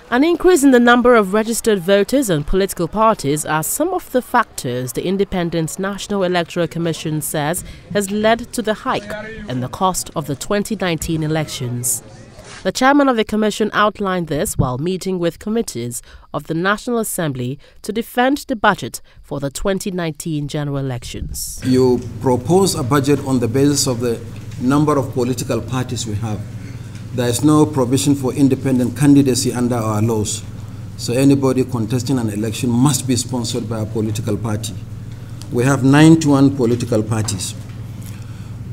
An increase in the number of registered voters and political parties are some of the factors the Independent National Electoral Commission says has led to the hike in the cost of the 2019 elections. The chairman of the commission outlined this while meeting with committees of the National Assembly to defend the budget for the 2019 general elections. You propose a budget on the basis of the number of political parties we have. There is no provision for independent candidacy under our laws. So anybody contesting an election must be sponsored by a political party. We have 91 political parties.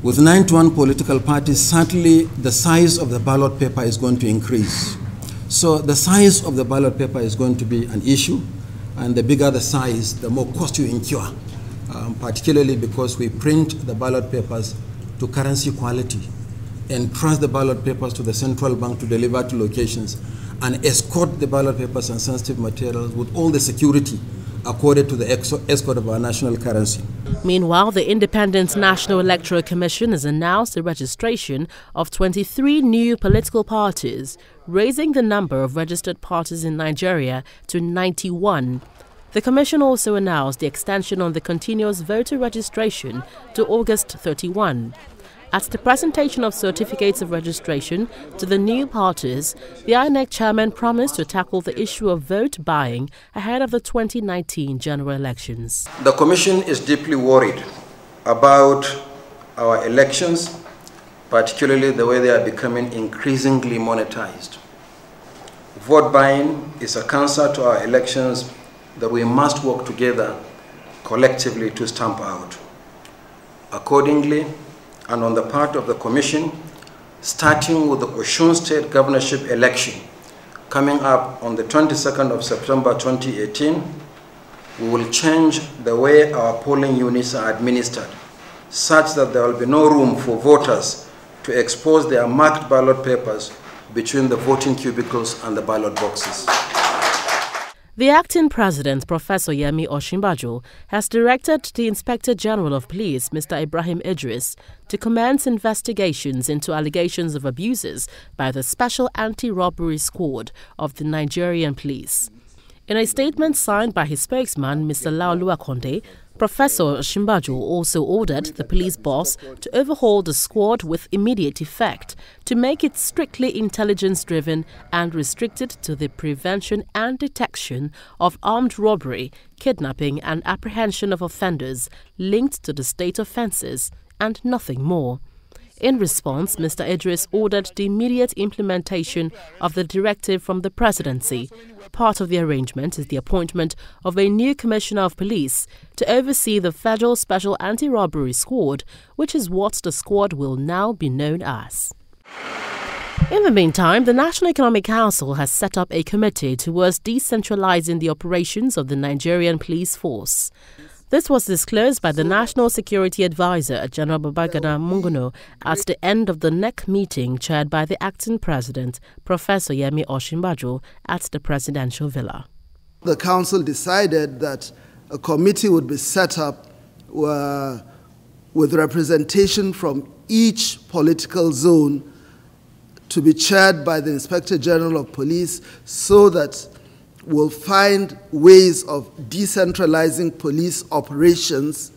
With 91 political parties, certainly the size of the ballot paper is going to increase. So the size of the ballot paper is going to be an issue, and the bigger the size, the more cost you incur, particularly because we print the ballot papers to currency quality and trust the ballot papers to the central bank to deliver to locations and escort the ballot papers and sensitive materials with all the security accorded to the escort of our national currency. Meanwhile, the Independent National Electoral Commission has announced the registration of 23 new political parties, raising the number of registered parties in Nigeria to 91. The Commission also announced the extension on the continuous voter registration to August 31. At the presentation of certificates of registration to the new parties, the INEC chairman promised to tackle the issue of vote buying ahead of the 2019 general elections. The Commission is deeply worried about our elections, particularly the way they are becoming increasingly monetized. Vote buying is a cancer to our elections that we must work together collectively to stamp out. Accordingly, and on the part of the Commission, starting with the Osun State governorship election coming up on the 22nd of September 2018, we will change the way our polling units are administered, such that there will be no room for voters to expose their marked ballot papers between the voting cubicles and the ballot boxes. The acting president, Professor Yemi Osinbajo, has directed the Inspector General of Police, Mr. Ibrahim Idris, to commence investigations into allegations of abuses by the Special Anti-Robbery Squad of the Nigerian Police. In a statement signed by his spokesman, Mr. Laolu Akonde, Professor Osinbajo also ordered the police boss to overhaul the squad with immediate effect to make it strictly intelligence-driven and restricted to the prevention and detection of armed robbery, kidnapping and apprehension of offenders linked to the state offences and nothing more. In response, Mr. Idris ordered the immediate implementation of the directive from the presidency. Part of the arrangement is the appointment of a new commissioner of police to oversee the Federal Special Anti-Robbery Squad, which is what the squad will now be known as. In the meantime, the National Economic Council has set up a committee towards decentralizing the operations of the Nigerian police force. This was disclosed by the National Security Advisor, General Babagana Mungono, at the end of the NEC meeting chaired by the acting president, Professor Yemi Osinbajo, at the presidential villa. The council decided that a committee would be set up with representation from each political zone to be chaired by the Inspector General of Police, so that we'll find ways of decentralizing police operations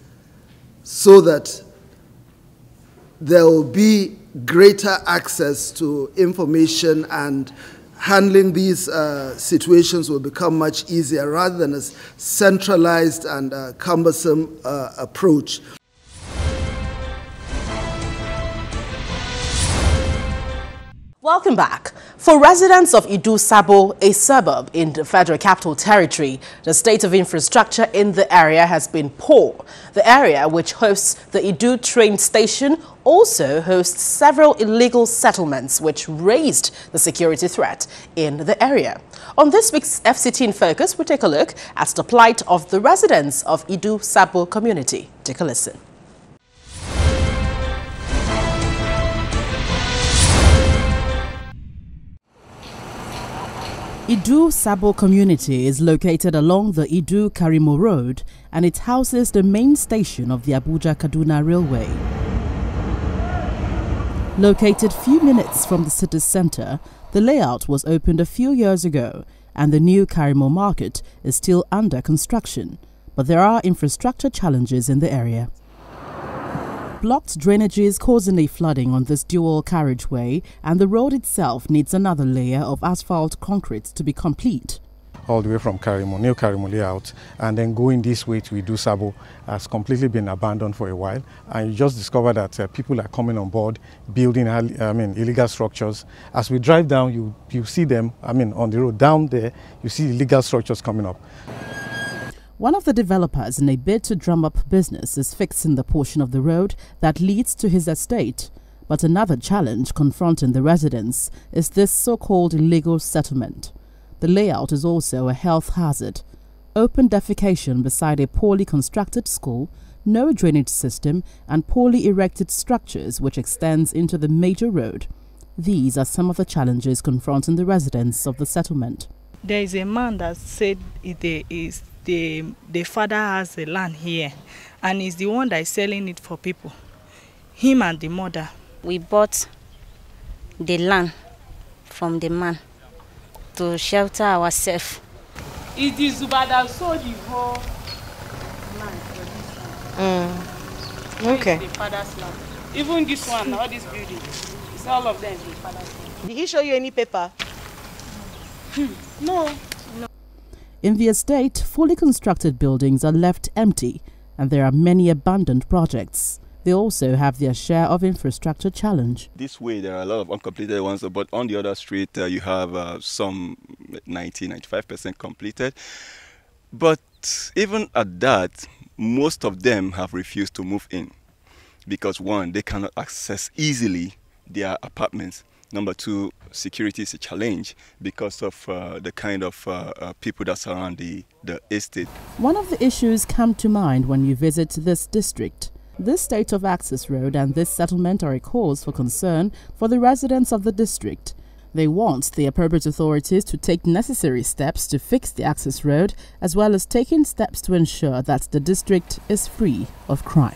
so that there will be greater access to information, and handling these situations will become much easier rather than a centralized and cumbersome approach. Welcome back. For residents of Idu Sabo, a suburb in the Federal Capital Territory, the state of infrastructure in the area has been poor. The area, which hosts the Idu train station, also hosts several illegal settlements which raised the security threat in the area. On this week's FCT in Focus, we take a look at the plight of the residents of Idu Sabo community. Take a listen. Idu Sabo community is located along the Idu-Karimo Road, and it houses the main station of the Abuja-Kaduna Railway. Located few minutes from the city center, The layout was opened a few years ago and the new Karimo market is still under construction, but there are infrastructure challenges in the area. Blocked drainages causing a flooding on this dual carriageway, and the road itself needs another layer of asphalt concrete to be complete. All the way from Karimo, new Karimo layout, and then going this way to Idu Sabo has completely been abandoned for a while. And you just discover that people are coming on board, building illegal structures. As we drive down, you see them, on the road down there, you see illegal structures coming up. One of the developers, in a bid to drum up business, is fixing the portion of the road that leads to his estate. But another challenge confronting the residents is this so-called illegal settlement. The layout is also a health hazard. Open defecation beside a poorly constructed school, no drainage system, and poorly erected structures which extends into the major road. These are some of the challenges confronting the residents of the settlement. There is a man that said the father has a land here and is the one that is selling it for people. Him and the mother. We bought the land from the man to shelter ourselves. It is Zuba that sold the whole land for this one. Okay. The father's land. Even this one, all these buildings, it's all of them is the father's land. Did he show you any paper? No. In the estate, fully constructed buildings are left empty, and there are many abandoned projects. They also have their share of infrastructure challenge. This way, there are a lot of uncompleted ones, but on the other street, you have some 90–95% completed. But even at that, most of them have refused to move in because, one, they cannot access easily their apartments. Number two, security is a challenge because of the kind of people that surround the estate. One of the issues come to mind when you visit this district. This state of access road and this settlement are a cause for concern for the residents of the district. They want the appropriate authorities to take necessary steps to fix the access road, as well as taking steps to ensure that the district is free of crime.